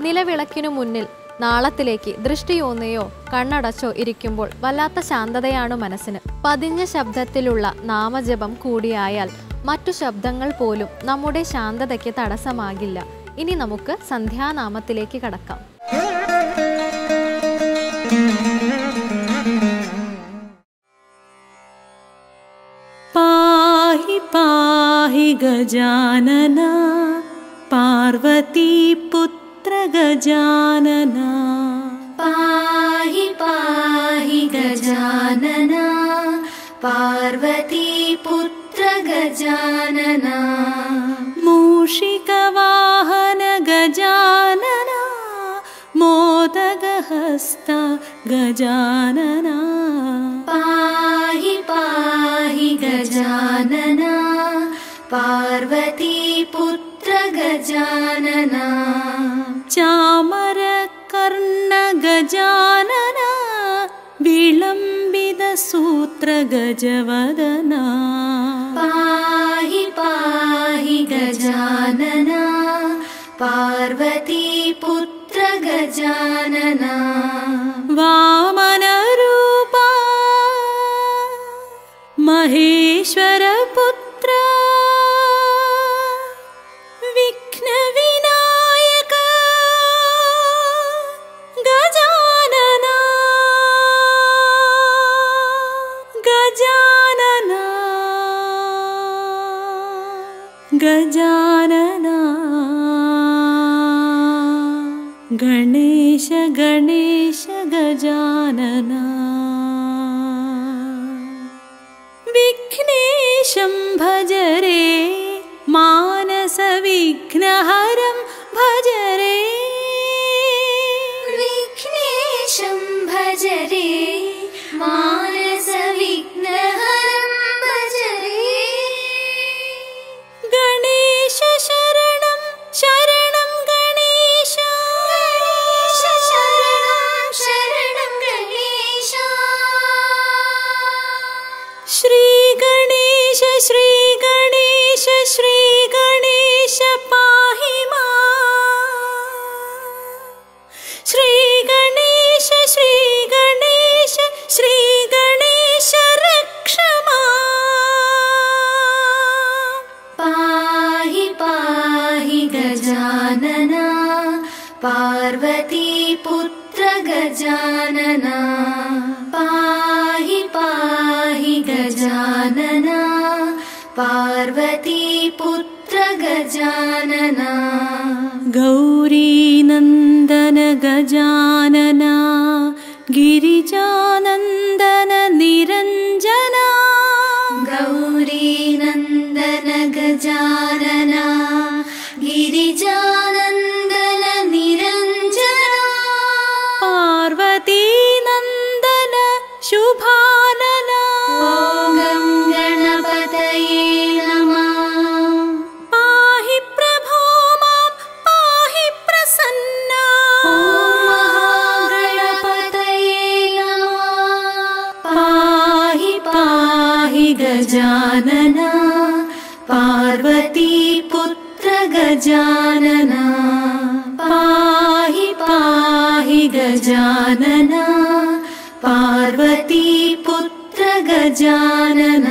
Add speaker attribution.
Speaker 1: നിലവിളക്കിനു മുന്നിൽ നാളത്തിലേക്ക് ദൃഷ്ടിയൂന്നിയോ കണ്ണടച്ചോ ഇരിക്കുമ്പോൾ വല്ലാത്ത ശാന്തതയാണ് മനസ്സിന്. പതിഞ്ഞ ശബ്ദത്തിലുള്ള നാമജപം കൂടിയായാൽ മറ്റു ശബ്ദങ്ങൾ പോലും നമ്മുടെ ശാന്തതയ്ക്ക് തടസ്സമാകില്ല. ഇനി നമുക്ക് സന്ധ്യാനാമത്തിലേക്ക് കടക്കാം.
Speaker 2: പാഹി പാഹി ഗജാനന പാർവതി പുത്ര ഗജാനന.
Speaker 3: പാഹി പാഹി ഗജാനന പാർവതി പുത്ര ഗജാനന.
Speaker 2: മൂഷികവാഹന ഗജാനന മോദകഹസ്ത ഗജാനന.
Speaker 3: പാഹി പാഹി ഗജാനന പാർവതി പുത്ര ഗജാനന.
Speaker 2: ചാമരകർണ ഗജാനന വിളംബിത സൂത്ര ഗജവദന.
Speaker 3: പാഹി പാഹി ഗജാനന പാർവതി പുത്ര ഗജാനന.
Speaker 2: വാമനരൂപ മഹേശ്വര പുത്ര വിഘ്ന വിനായക ഗജാനന. ഗജാനന ഗജാനന. ഗണേശ ഗണേശ ഗജാനന. വിഘ്നേശം ഭജരേ മാനസ വിഘ്നഹരം ഭജരേ.
Speaker 3: വിഘ്നേശം ഭജരേ മാനസ വിഘ്നഹരം ഭജരേ.
Speaker 2: ഗണേശ ശരണം ശരണം ഗണേശ.
Speaker 3: ഗണേശ ശരണം ശരണം ഗണേശ.
Speaker 2: ശ്രീ ഗണേശ ശ്രീ ഗണേശ ശ്രീ ഗണേശ പാഹി മാം. ശ്രീ ഗണേശ ശ്രീ ഗണേശ ശ്രീ ഗണേശ രക്ഷ മാം.
Speaker 3: പാഹി പാഹി ഗജാനന പാർവതി പുത്ര ഗജാനന. പാഹി പാഹി ഗജാനന പാർവതി പുത്ര ഗജാനന.
Speaker 2: ഗൗരീനന്ദന ഗജാനന ഗിരിജാനന്ദന നിരഞ്ജന.
Speaker 3: ഗൗരീനന്ദന ഗജാനന ഗിരിജാനന്ദന നിരഞ്ജന.
Speaker 2: പാർവതീ നന്ദന ശുഭാനന.
Speaker 3: ഓം ഗണപതയേ നമഃ.
Speaker 2: പാഹി പ്രഭോ മാം പാഹി പ്രസന്ന.
Speaker 3: ഓം മഹാഗണപതയേ നമഃ. പാഹി പാഹി ഗജാനന പാർവതി പുത്ര ഗജാനന. പാഹി പാഹി ഗജാനന പാർവതി പുത്ര ഗജാനന.